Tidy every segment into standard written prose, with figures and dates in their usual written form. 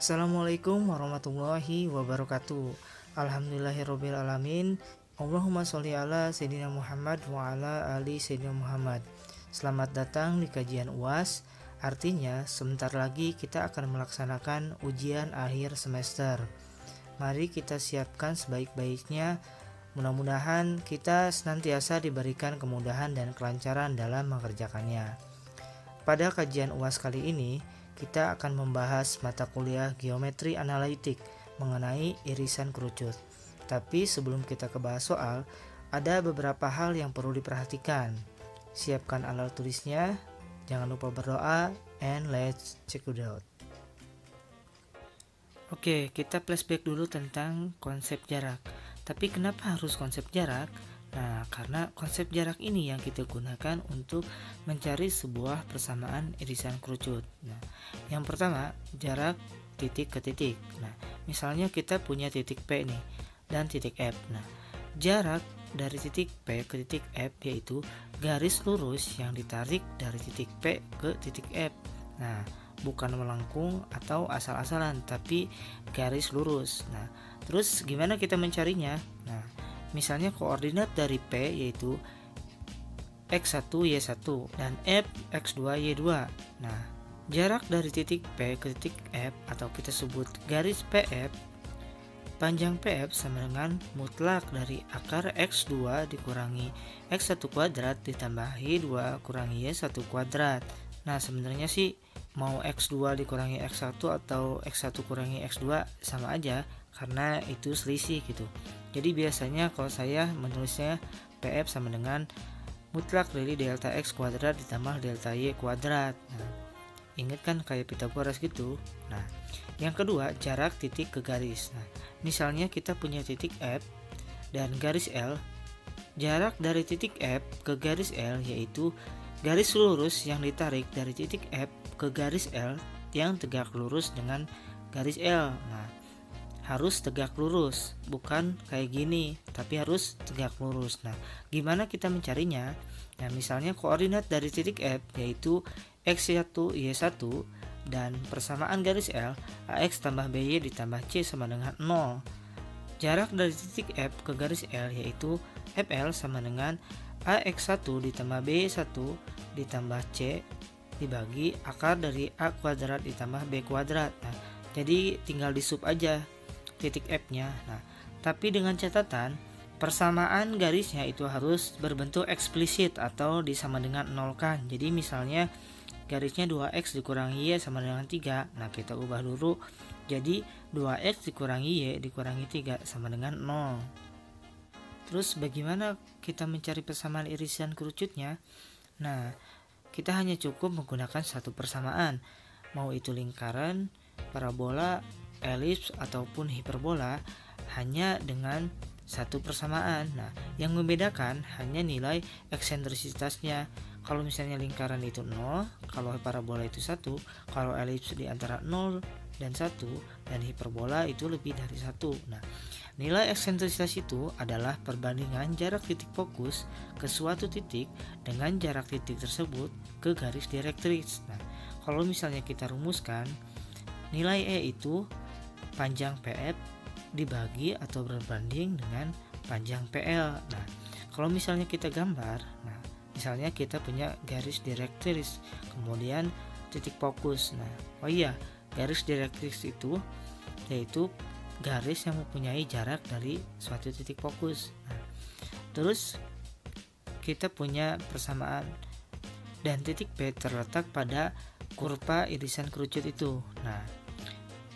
Assalamualaikum warahmatullahi wabarakatuh. Alhamdulillahirabbil alamin. Allahumma sholli ala sayyidina Muhammad wa ala ali sayyidina Muhammad. Selamat datang di kajian UAS. Artinya sebentar lagi kita akan melaksanakan ujian akhir semester. Mari kita siapkan sebaik-baiknya. Mudah-mudahan kita senantiasa diberikan kemudahan dan kelancaran dalam mengerjakannya. Pada kajian UAS kali ini, kita akan membahas mata kuliah geometri analitik mengenai irisan kerucut. Tapi sebelum kita bahas soal, ada beberapa hal yang perlu diperhatikan. Siapkan alat tulisnya, jangan lupa berdoa, and let's check it out. Oke, kita flashback dulu tentang konsep jarak. Tapi kenapa harus konsep jarak? Nah, karena konsep jarak ini yang kita gunakan untuk mencari sebuah persamaan irisan kerucut. Nah, yang pertama, jarak titik ke titik. Nah, misalnya kita punya titik P nih dan titik F. Nah, jarak dari titik P ke titik F yaitu garis lurus yang ditarik dari titik P ke titik F. Nah, bukan melengkung atau asal-asalan, tapi garis lurus. Nah, terus gimana kita mencarinya? Nah, misalnya koordinat dari P yaitu X1, Y1 dan F, X2, Y2. Nah, jarak dari titik P ke titik F atau kita sebut garis PF, panjang PF sama dengan mutlak dari akar X2 dikurangi X1 kuadrat ditambah Y2 kurangi Y1 kuadrat. Nah, sebenarnya sih mau X2 dikurangi X1 atau X1 kurangi X2 sama aja, karena itu selisih gitu. Jadi biasanya kalau saya menulisnya PF sama dengan mutlak dari delta X kuadrat ditambah delta Y kuadrat. Nah, ingat kan kayak Pythagoras gitu. Nah, yang kedua, jarak titik ke garis. Nah, misalnya kita punya titik F dan garis L. Jarak dari titik F ke garis L yaitu garis lurus yang ditarik dari titik F ke garis L yang tegak lurus dengan garis L. Nah, harus tegak lurus, bukan kayak gini, tapi harus tegak lurus. Nah, gimana kita mencarinya? Nah, misalnya koordinat dari titik F yaitu X1, Y1 dan persamaan garis L AX tambah BY ditambah C sama dengan 0. Jarak dari titik F ke garis L yaitu FL sama dengan AX1 ditambah BY1 ditambah C dibagi akar dari A kuadrat ditambah B kuadrat. Nah, jadi tinggal di sub aja titik F-nya. Nah, tapi dengan catatan persamaan garisnya itu harus berbentuk eksplisit atau disama dengan 0 kan. Jadi misalnya garisnya 2x dikurangi y sama dengan 3. Nah, kita ubah dulu jadi 2x dikurangi y dikurangi 3 sama dengan 0. Terus bagaimana kita mencari persamaan irisan kerucutnya? Nah, kita hanya cukup menggunakan satu persamaan, mau itu lingkaran, parabola, elips ataupun hiperbola, hanya dengan satu persamaan. Nah, yang membedakan hanya nilai eksentrisitasnya. Kalau misalnya lingkaran itu 0, kalau parabola itu 1, kalau elips di antara 0 dan 1, dan hiperbola itu lebih dari 1. Nah, nilai eksentrisitas itu adalah perbandingan jarak titik fokus ke suatu titik dengan jarak titik tersebut ke garis direktris. Nah, kalau misalnya kita rumuskan, nilai E itu panjang PF dibagi atau berbanding dengan panjang PL. Nah, kalau misalnya kita gambar, nah, misalnya kita punya garis direktris, kemudian titik fokus. Nah, oh iya, garis direktris itu yaitu garis yang mempunyai jarak dari suatu titik fokus. Nah, terus kita punya persamaan dan titik P terletak pada kurva irisan kerucut itu. Nah,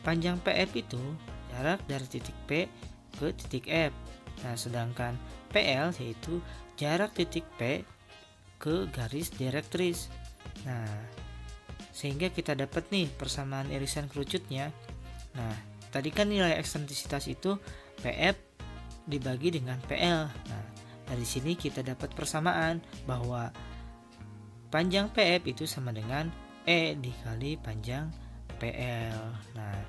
panjang PF itu jarak dari titik P ke titik F. Nah, sedangkan PL yaitu jarak titik P ke garis direktris. Nah, sehingga kita dapat nih persamaan irisan kerucutnya. Nah, tadi kan nilai eksentrisitas itu PF dibagi dengan PL. Nah, dari sini kita dapat persamaan bahwa panjang PF itu sama dengan E dikali panjang PL. Nah,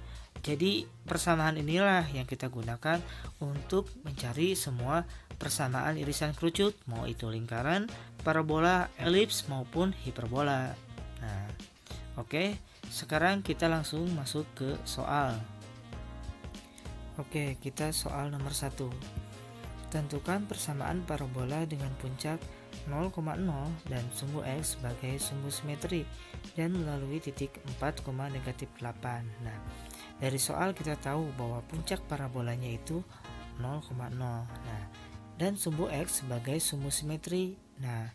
jadi persamaan inilah yang kita gunakan untuk mencari semua persamaan irisan kerucut, mau itu lingkaran, parabola, elips maupun hiperbola. Nah, oke. Sekarang kita langsung masuk ke soal. Oke, kita soal nomor 1. Tentukan persamaan parabola dengan puncak 0,0 dan sumbu X sebagai sumbu simetri dan melalui titik 4, -8. Nah, dari soal kita tahu bahwa puncak parabolanya itu 0,0. Nah, dan sumbu X sebagai sumbu simetri. Nah,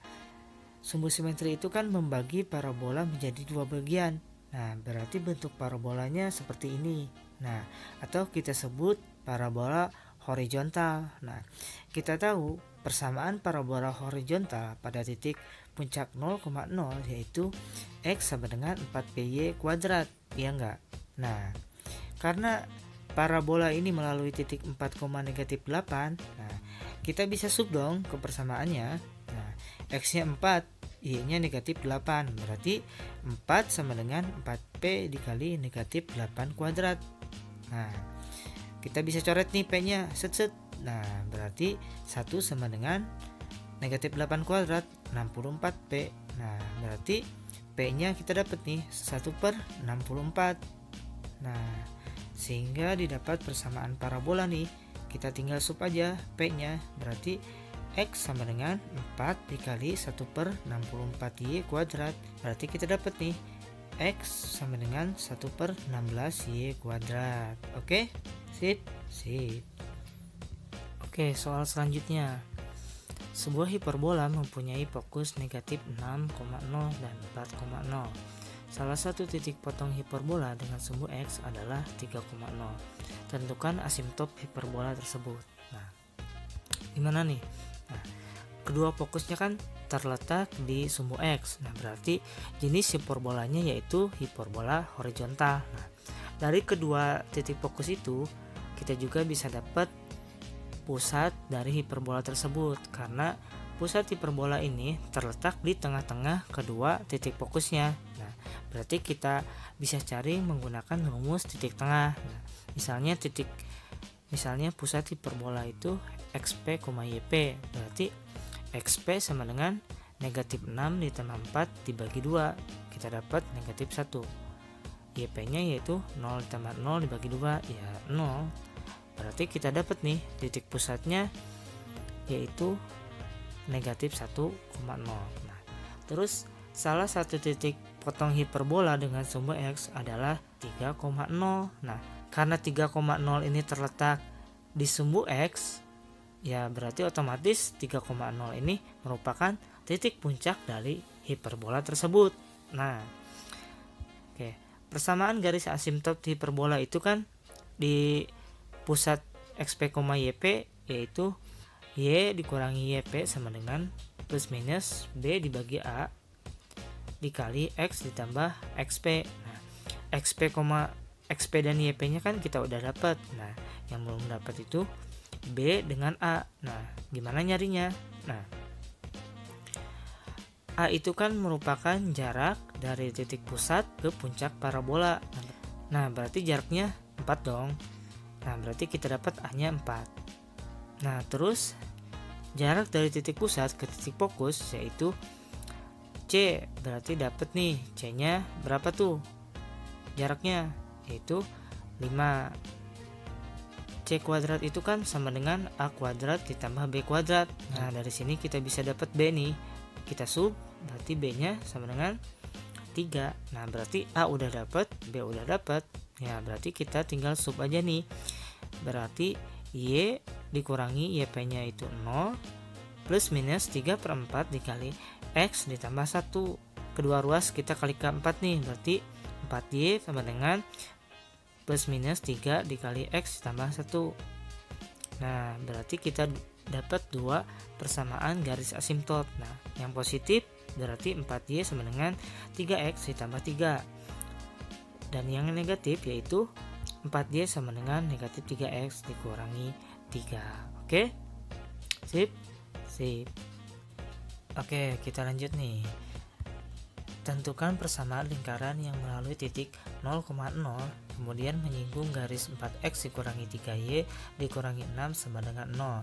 sumbu simetri itu kan membagi parabola menjadi dua bagian. Nah, berarti bentuk parabolanya seperti ini. Nah, atau kita sebut parabola horizontal. Nah, kita tahu persamaan parabola horizontal pada titik puncak 0,0 yaitu X sama dengan 4PY kuadrat, ya enggak? Nah, karena parabola ini melalui titik 4, -8, nah, kita bisa sub dong ke persamaannya. Nah, X-nya 4, Y-nya -8, berarti 4 sama dengan 4P dikali -8 kuadrat. Nah, kita bisa coret nih P-nya, set. Nah, berarti 1 sama dengan -8 kuadrat, 64P. Nah, berarti P-nya kita dapat nih 1/64. Nah, sehingga didapat persamaan parabola nih. Kita tinggal sub aja P-nya, berarti X sama dengan 4 dikali 1/64Y kuadrat. Berarti kita dapat nih X sama dengan 1/16Y kuadrat. Oke, sip. Oke, soal selanjutnya. Sebuah hiperbola mempunyai fokus negatif 6,0 dan 4,0. Salah satu titik potong hiperbola dengan sumbu X adalah 3,0. Tentukan asimtop hiperbola tersebut. Nah, gimana nih? Nah, kedua fokusnya kan terletak di sumbu X. Nah, berarti jenis hiperbolanya yaitu hiperbola horizontal. Nah, dari kedua titik fokus itu kita juga bisa dapat pusat dari hiperbola tersebut, karena pusat hiperbola ini terletak di tengah-tengah kedua titik fokusnya. Nah, berarti kita bisa cari menggunakan rumus titik tengah. Nah, misalnya pusat hiperbola itu XP, YP, berarti XP sama dengan negatif 6 ditambah 4 dibagi 2, kita dapat negatif 1. YP nya yaitu 0 ditambah 0 dibagi 2, ya 0. Berarti kita dapat nih titik pusatnya yaitu negatif 1,0. Nah, terus salah satu titik potong hiperbola dengan sumbu X adalah 3,0. Nah, karena 3,0 ini terletak di sumbu X, ya berarti otomatis 3,0 ini merupakan titik puncak dari hiperbola tersebut. Nah, oke, persamaan garis asimtop hiperbola itu kan di pusat XP, YP yaitu Y dikurangi YP sama dengan plus minus B dibagi A dikali X ditambah XP. Nah, XP dan YP nya kan kita udah dapat. Nah, yang belum dapat itu B dengan A. Nah, gimana nyarinya? Nah, A itu kan merupakan jarak dari titik pusat ke puncak parabola. Nah, berarti jaraknya 4 dong. Nah, berarti kita dapat A-nya 4. Nah, terus jarak dari titik pusat ke titik fokus yaitu C. Berarti dapat nih C-nya berapa tuh? Jaraknya yaitu 5. C kuadrat itu kan sama dengan A kuadrat ditambah B kuadrat. Nah, dari sini kita bisa dapat B nih. Kita sub, berarti B-nya sama dengan 3. Nah, berarti A udah dapat, B udah dapat. Ya, berarti kita tinggal sub aja nih. Berarti Y dikurangi YP-nya itu 0 plus minus 3/4 dikali X ditambah 1. Kedua ruas kita kalikan 4 nih, berarti 4Y sama dengan plus minus 3 dikali X ditambah 1. Nah, berarti kita dapat dua persamaan garis asimtop. Nah, yang positif berarti 4Y sama dengan 3X ditambah 3. Dan yang negatif yaitu 4Y sama dengan negatif 3X dikurangi 3. Oke? Sip. Oke, kita lanjut nih. Tentukan persamaan lingkaran yang melalui titik 0,0 kemudian menyinggung garis 4X dikurangi 3Y dikurangi 6 sama dengan 0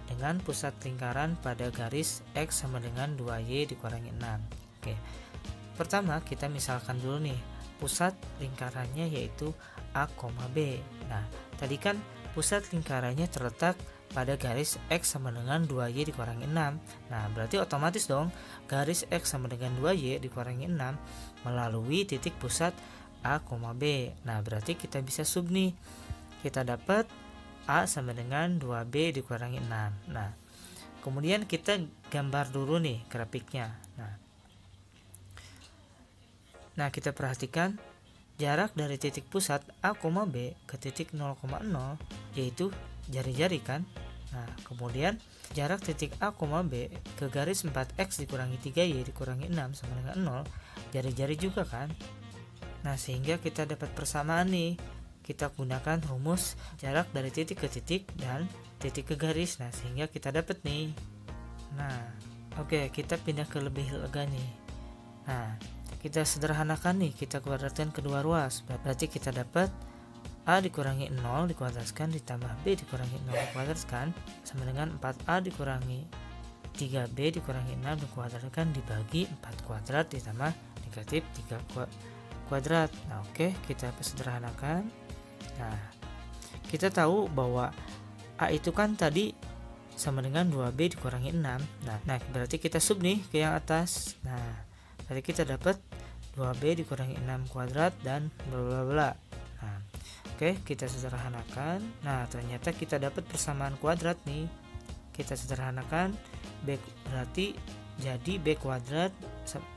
dengan pusat lingkaran pada garis X sama dengan 2Y dikurangi 6. Oke. Pertama kita misalkan dulu nih pusat lingkarannya yaitu A, B. Nah, tadi kan pusat lingkarannya terletak pada garis X sama dengan 2Y dikurangi 6. Nah, berarti otomatis dong garis X sama dengan 2Y dikurangi 6 melalui titik pusat A, B. Nah, berarti kita bisa sub nih. Kita dapat A sama dengan 2B dikurangi 6. Kemudian kita gambar dulu nih grafiknya. Nah, kita perhatikan jarak dari titik pusat A, B ke titik 0,0 yaitu jari-jari kan. Nah, kemudian jarak titik A, B ke garis 4X dikurangi 3Y dikurangi 6 sama dengan 0, jari-jari juga kan. Nah, sehingga kita dapat persamaan nih. Kita gunakan rumus jarak dari titik ke titik dan titik ke garis. Nah, sehingga kita dapat nih. Nah, oke, kita pindah ke lebih lega nih. Nah, kita sederhanakan nih, kita kuadratkan kedua ruas. Berarti kita dapat A dikurangi 0 dikuadratkan ditambah B dikurangi 0 dikuadratkan sama dengan 4A dikurangi 3B dikurangi 6 dikuadratkan dibagi 4 kuadrat ditambah negatif 3 kuadrat. Nah, oke, kita sederhanakan. Nah, kita tahu bahwa A itu kan tadi sama dengan 2B dikurangi 6. Nah, berarti kita sub nih ke yang atas. Nah, berarti kita dapat 2B dikurangi 6 kuadrat dan bla bla bla. Nah, oke, kita sederhanakan. Nah, ternyata kita dapat persamaan kuadrat nih. Kita sederhanakan, B berarti jadi B kuadrat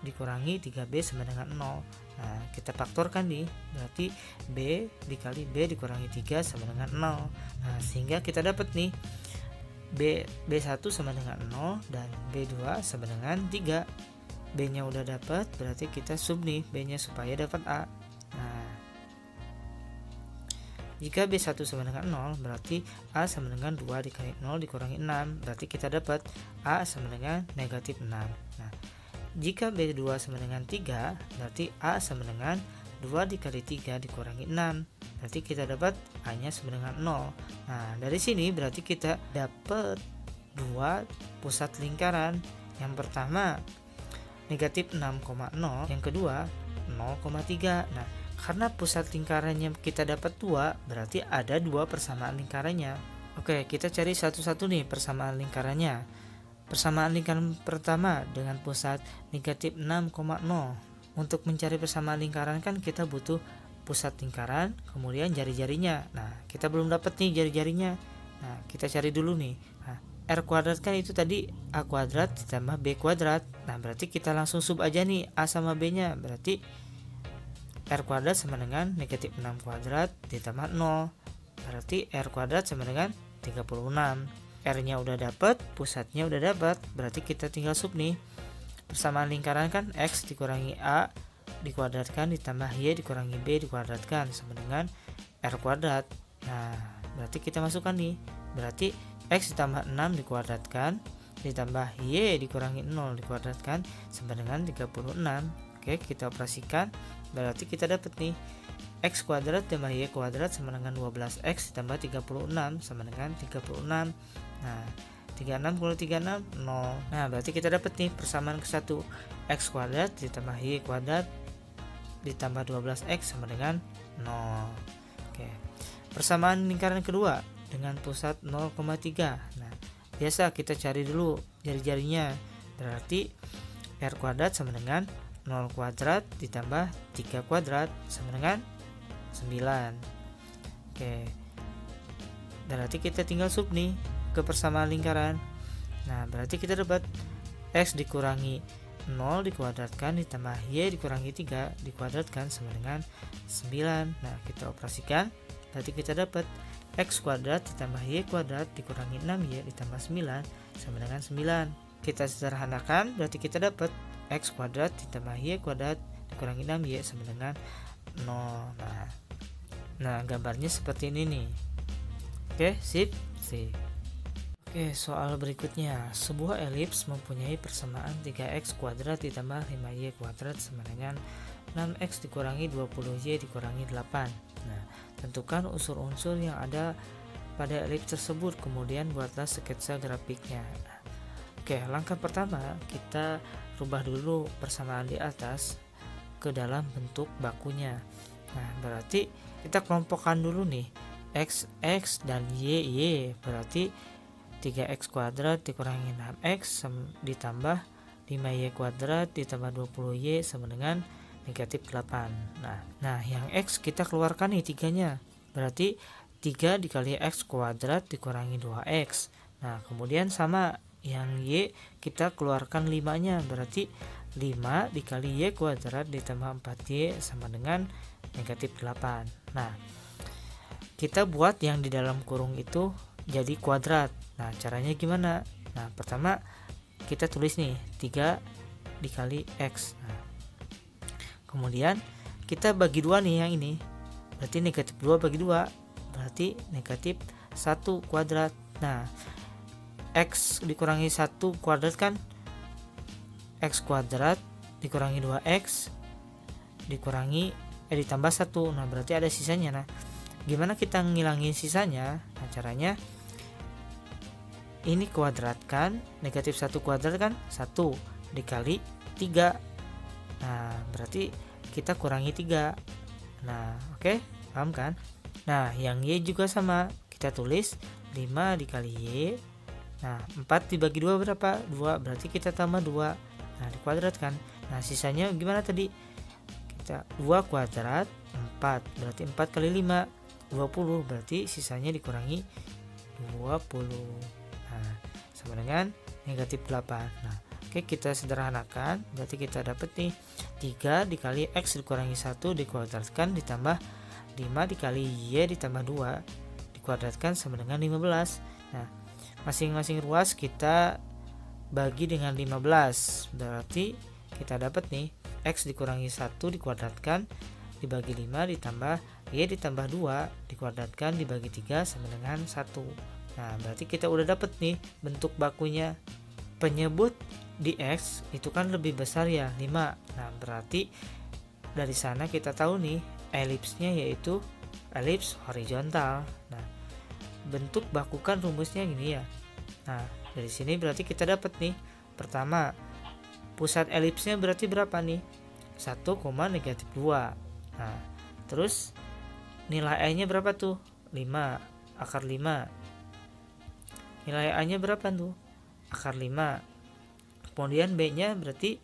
dikurangi 3B sama dengan 0. Nah, kita faktorkan nih, berarti B dikali B dikurangi 3 sama dengan 0. Nah, sehingga kita dapat nih B1 sama dengan 0 dan B2 sama dengan 3. B nya udah dapat, berarti kita sub nih B nya supaya dapat A. Nah, jika B1 sama dengan 0, berarti A sama dengan 2 dikali 0 dikurangi 6, berarti kita dapat A sama dengan negatif 6. Nah, jika B2 sama dengan 3, berarti A sama dengan 2 dikali 3 dikurangi 6, berarti kita dapat A nya sama dengan 0. Nah, dari sini berarti kita dapat dua pusat lingkaran. Yang pertama negatif 6,0, yang kedua 0,3. Nah, karena pusat lingkarannya kita dapat 2, berarti ada dua persamaan lingkarannya. Oke, kita cari satu-satu nih persamaan lingkarannya. Persamaan lingkaran pertama dengan pusat negatif 6,0. Untuk mencari persamaan lingkaran kan kita butuh pusat lingkaran, kemudian jari-jarinya. Nah, kita belum dapat nih jari-jarinya. Nah, kita cari dulu nih. Nah, R kuadrat kan itu tadi A kuadrat ditambah B kuadrat. Nah, berarti kita langsung sub aja nih A sama B nya. Berarti R kuadrat sama dengan negatif 6 kuadrat ditambah 0. Berarti R kuadrat sama dengan 36. R nya udah dapat, pusatnya udah dapat. Berarti kita tinggal sub nih. Persamaan lingkaran kan X dikurangi A dikuadratkan ditambah Y dikurangi B dikuadratkan sama dengan R kuadrat. Nah, berarti kita masukkan nih. Berarti X ditambah 6 dikuadratkan ditambah Y dikurangi 0 dikuadratkan sama dengan 36. Oke, kita operasikan. Berarti kita dapat nih X kuadrat tambah Y kuadrat sama dengan 12X ditambah 36 sama dengan 36. Nah, 36 kali 36 0. Nah, berarti kita dapat nih persamaan ke satu, X kuadrat ditambah Y kuadrat ditambah 12X sama dengan 0. Oke. Persamaan lingkaran kedua dengan pusat 0,3. Nah, biasa kita cari dulu jari-jarinya. Berarti R kuadrat sama dengan 0 kuadrat ditambah 3 kuadrat sama dengan 9. Oke. Berarti kita tinggal sub nih ke persamaan lingkaran. Nah, berarti kita dapat X dikurangi 0 dikuadratkan ditambah Y dikurangi 3 dikuadratkan sama dengan 9. Nah, kita operasikan. Berarti kita dapat X kuadrat ditambah Y kuadrat dikurangi 6Y ditambah 9 sama dengan 9. Kita sederhanakan, berarti kita dapat X kuadrat ditambah Y kuadrat dikurangi 6Y sama dengan 0. Nah, gambarnya seperti ini nih. Oke, sip. Oke, soal berikutnya. Sebuah elips mempunyai persamaan 3x kuadrat ditambah 5y kuadrat sama dengan 6x dikurangi 20y dikurangi 8. Nah, tentukan unsur-unsur yang ada pada elips tersebut, kemudian buatlah sketsa grafiknya. Oke, langkah pertama kita rubah dulu persamaan di atas. ke dalam bentuk bakunya. Nah, berarti kita kelompokkan dulu nih, X dan Y. Berarti 3X kuadrat dikurangi 6X ditambah 5Y kuadrat ditambah 20Y sama dengan negatif 8. Nah yang X kita keluarkan nih 3-nya. Berarti 3 dikali X kuadrat dikurangi 2X. Nah kemudian sama yang Y kita keluarkan 5-nya. Berarti 5 dikali Y kuadrat ditambah 4Y sama dengan negatif 8. Nah kita buat yang di dalam kurung itu jadi kuadrat. Nah caranya gimana? Nah pertama kita tulis nih 3 dikali X. Nah, kemudian kita bagi 2 nih yang ini. Berarti negatif 2 bagi 2. Berarti negatif 1 kuadrat. Nah X dikurangi 1 kuadrat kan X kuadrat dikurangi 2X dikurangi ditambah 1. Nah berarti ada sisanya. Nah gimana kita ngilangin sisanya? Nah caranya ini kuadratkan, negatif 1 kuadrat kan 1 dikali 3. Nah berarti kita kurangi 3. Nah oke, paham kan? Nah yang Y juga sama, kita tulis 5 dikali Y. Nah 4 dibagi 2 berapa? 2, berarti kita tambah 2. Nah dikuadratkan. Nah sisanya gimana tadi? Kita 2 kuadrat 4, berarti 4 kali 5 20, berarti sisanya dikurangi 20. Nah, sama dengan negatif 8. Nah, oke kita sederhanakan. Berarti kita dapat nih 3 dikali X dikurangi 1 dikuadratkan ditambah 5 dikali Y ditambah 2 dikuadratkan sama dengan 15. Nah, masing-masing ruas kita bagi dengan 15. Berarti kita dapat nih X dikurangi 1 dikuadratkan dibagi 5 ditambah Y ditambah 2 dikuadratkan dibagi 3 sama dengan 1. Nah berarti kita udah dapet nih bentuk bakunya. Penyebut di X itu kan lebih besar ya 5. Nah berarti dari sana kita tahu nih elipsnya yaitu elips horizontal. Nah bentuk baku kan rumusnya gini ya. Nah dari sini berarti kita dapat nih, pertama pusat elipsnya berarti berapa nih? 1, negatif 2. Nah terus nilai A nya berapa tuh? 5 akar 5. Nilai A nya berapa tuh? Akar 5. Kemudian B nya berarti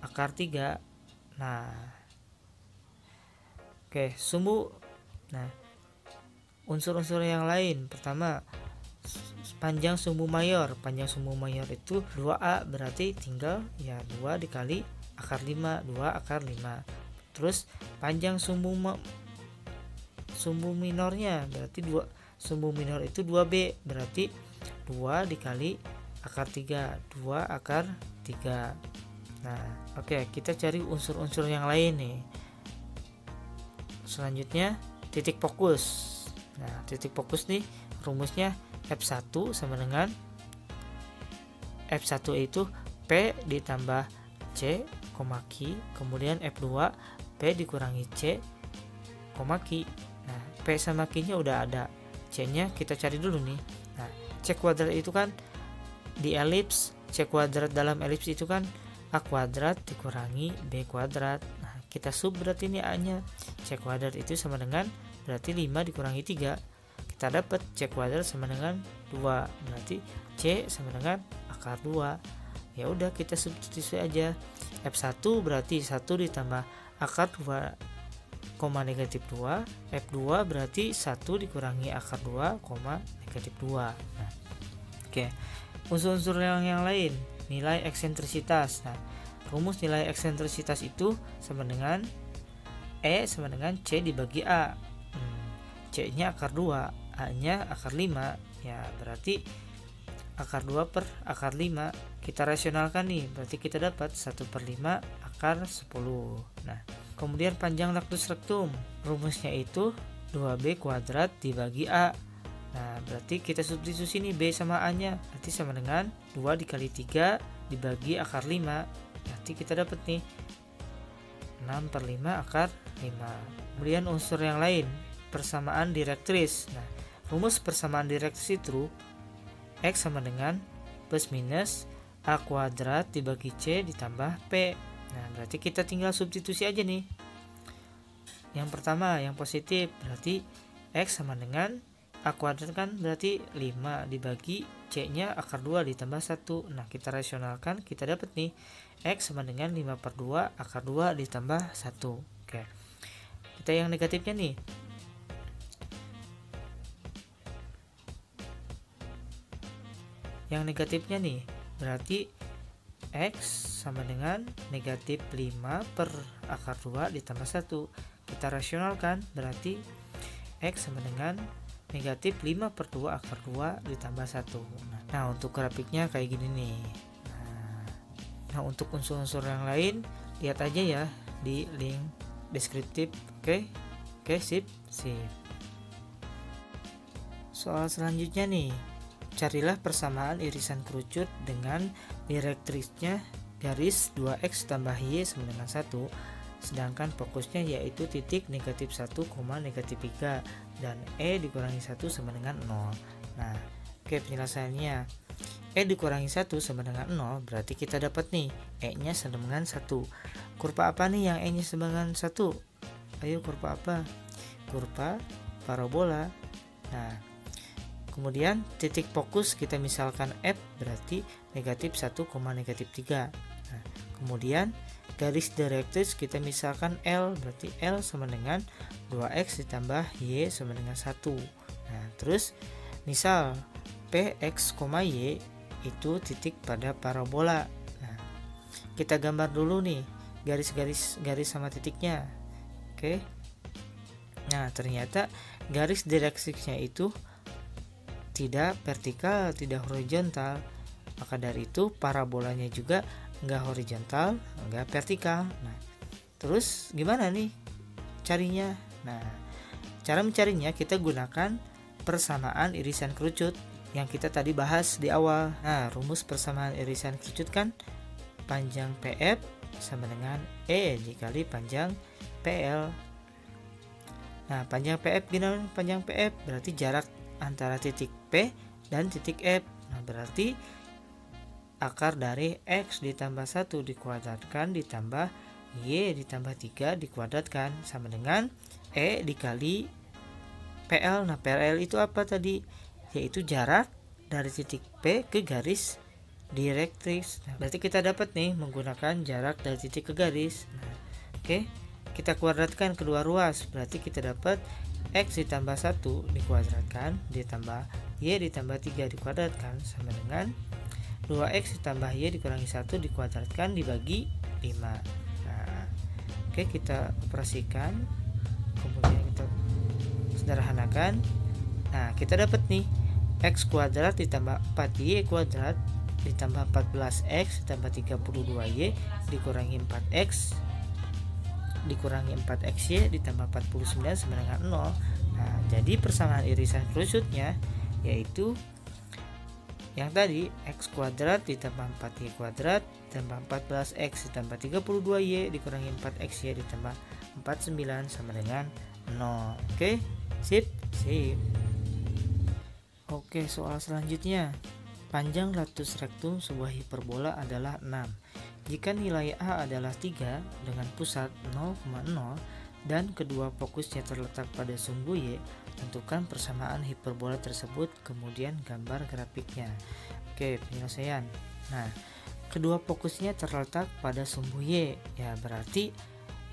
akar 3. Nah oke, sumbu. Nah unsur-unsur yang lain, pertama panjang sumbu mayor. Panjang sumbu mayor itu 2A, berarti tinggal ya 2 dikali akar 5, 2 akar 5. Terus panjang sumbu minornya berarti 2. Sumbu minor itu 2B, berarti 2 dikali akar 3, 2 akar 3. Nah oke, kita cari unsur-unsur yang lain nih. Selanjutnya titik fokus. Nah titik fokus nih rumusnya F1 sama dengan F1 itu P ditambah C, Q, kemudian F2 P dikurangi C, Q. Nah P sama Q nya udah ada, C nya kita cari dulu nih. Nah C kuadrat itu kan di elips, C kuadrat dalam elips itu kan A kuadrat dikurangi B kuadrat. Nah kita sub berarti ini A nya, C kuadrat itu sama dengan berarti 5 dikurangi 3. Kita dapat C kuadrat sama dengan 2, berarti C sama dengan akar 2. Ya udah kita substitusi aja. F1 berarti 1 ditambah akar 2 negatif 2, F2 berarti 1 dikurangi akar 2, negatif 2. Nah, oke. Unsur-unsur yang lain, nilai eksentrisitas. Nah, rumus nilai eksentrisitas itu sama dengan E sama dengan C dibagi A. C nya akar 2, A nya akar 5. Ya berarti akar 2 per akar 5. Kita rasionalkan nih, berarti kita dapat 1/5 akar 10. Nah kemudian panjang lactus rectum, rumusnya itu 2B kuadrat dibagi A. Nah berarti kita substitusi nih B sama A nya, berarti sama dengan 2 dikali 3 dibagi akar 5. Berarti kita dapat nih 6/5 akar 5. Kemudian unsur yang lain, persamaan direktris. Nah rumus persamaan direktris itu X sama dengan plus minus A kuadrat dibagi C ditambah P. Nah, berarti kita tinggal substitusi aja nih. Yang pertama, yang positif, berarti X sama dengan A kuadrat kan berarti 5 dibagi C-nya akar 2 ditambah 1. Nah, kita rasionalkan, kita dapat nih X sama dengan 5/2 akar 2 ditambah 1. Oke. Kita yang negatifnya nih. Yang negatifnya nih, berarti X sama dengan negatif 5 per akar 2 ditambah 1. Kita rasionalkan, berarti X sama dengan negatif 5/2 akar 2 ditambah 1. Nah, untuk grafiknya kayak gini nih. Nah, untuk unsur-unsur yang lain, lihat aja ya di link deskriptif. Oke, sip. Soal selanjutnya nih, carilah persamaan irisan kerucut dengan direktrisnya garis 2x tambah y sama dengan 1, sedangkan fokusnya yaitu titik negatif 1, negatif 3 dan E dikurangi 1 sama dengan 0. Nah, oke, penjelasannya. E dikurangi 1 sama dengan 0, berarti kita dapat nih E nya sama dengan 1. Kurva apa nih yang E nya sama dengan 1? Ayo, kurva apa? Kurva parabola. Nah, kemudian titik fokus kita misalkan F, berarti negatif 1, negatif 3. Nah, kemudian garis direktris kita misalkan L, berarti L sama dengan 2x ditambah Y sama dengan 1. Nah, terus misal Px, Y itu titik pada parabola. Nah, kita gambar dulu nih garis sama titiknya. Oke. Nah, ternyata garis direktrisnya itu tidak vertikal, tidak horizontal. Maka dari itu parabolanya juga enggak horizontal, enggak vertikal. Nah, terus gimana nih carinya? Nah, cara mencarinya kita gunakan persamaan irisan kerucut yang kita tadi bahas di awal. Nah, rumus persamaan irisan kerucut kan panjang PF sama dengan E dikali panjang PL. Nah, panjang PF gimana? Panjang PF berarti jarak antara titik P dan titik F. Nah, berarti akar dari X ditambah 1 dikuadratkan ditambah Y ditambah 3 dikuadratkan sama dengan E dikali PL. Nah, PL itu apa tadi? Yaitu jarak dari titik P ke garis direktris. Nah, berarti kita dapat nih menggunakan jarak dari titik ke garis. Nah, oke. Kita kuadratkan kedua ruas, berarti kita dapat X ditambah 1 dikuadratkan ditambah Y ditambah 3 dikuadratkan sama dengan 2X ditambah Y dikurangi 1 dikuadratkan dibagi 5. Nah, oke, kita operasikan, kemudian kita sederhanakan. Nah, kita dapat nih X kuadrat ditambah 4Y kuadrat ditambah 14X ditambah 32Y dikurangi 4X dikurangi 4XY ditambah 49 sama dengan 0. Nah, jadi persamaan irisan kerucutnya yaitu yang tadi X kuadrat ditambah 4Y kuadrat ditambah 14X ditambah 32Y dikurangi 4XY ditambah 49 sama dengan 0. Oke, sip. Oke, soal selanjutnya. Panjang latus rektum sebuah hiperbola adalah 6. Jika nilai A adalah 3 dengan pusat 0,0 dan kedua fokusnya terletak pada sumbu Y, tentukan persamaan hiperbola tersebut, kemudian gambar grafiknya. Oke, penyelesaian. Nah, kedua fokusnya terletak pada sumbu Y, ya berarti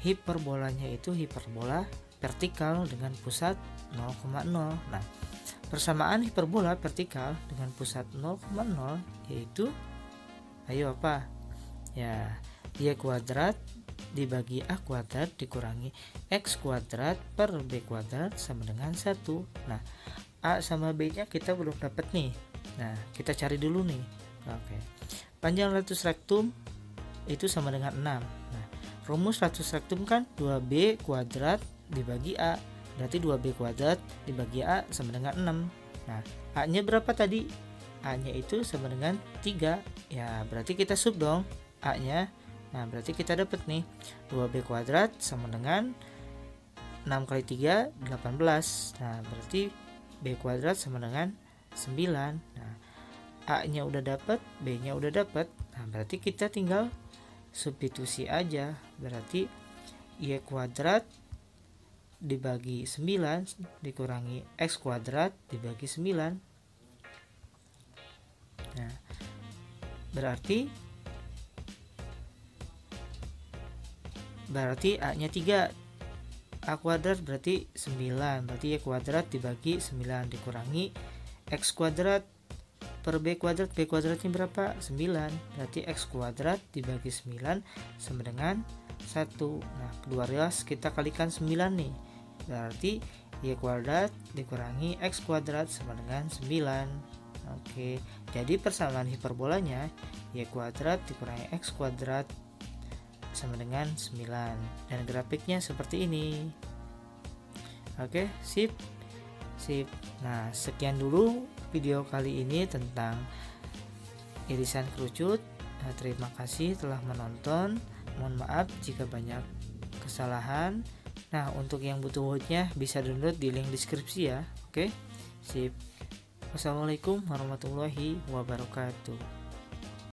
hiperbolanya itu hiperbola vertikal dengan pusat 0,0. Nah, persamaan hiperbola vertikal dengan pusat 0,0 yaitu ayo apa? Ya, Y kuadrat dibagi A kuadrat dikurangi X kuadrat per B kuadrat sama dengan 1. Nah, A sama B nya kita belum dapat nih. Nah, kita cari dulu nih. Oke. Panjang latus rektum itu sama dengan 6. Nah, rumus latus rektum kan 2B kuadrat dibagi A. Berarti 2B kuadrat dibagi A sama dengan 6. Nah, A nya berapa tadi? A nya itu sama dengan 3. Ya, berarti kita sub dong A nya. Nah, berarti kita dapat nih 2B kuadrat sama dengan 6 kali 3 18. Nah, berarti B kuadrat sama dengan 9. Nah, A nya udah dapat, B nya udah dapat. Nah, berarti kita tinggal substitusi aja, berarti Y kuadrat dibagi 9 dikurangi X kuadrat dibagi 9. Nah, berarti A nya 3, A kuadrat berarti 9, berarti Y kuadrat dibagi 9 dikurangi X kuadrat per B kuadrat, B kuadratnya berapa? 9, berarti X kuadrat dibagi 9 sama dengan 1. Nah, kedua ruas kita kalikan 9 nih, berarti Y kuadrat dikurangi X kuadrat sama dengan 9. Oke, jadi persamaan hiperbolanya Y kuadrat dikurangi X kuadrat sama dengan 9, dan grafiknya seperti ini. Oke, sip. Nah, sekian dulu video kali ini tentang irisan kerucut. Terima kasih telah menonton. Mohon maaf jika banyak kesalahan. Nah, untuk yang butuh Word-nya bisa download di link deskripsi ya. Oke, sip. Wassalamualaikum warahmatullahi wabarakatuh.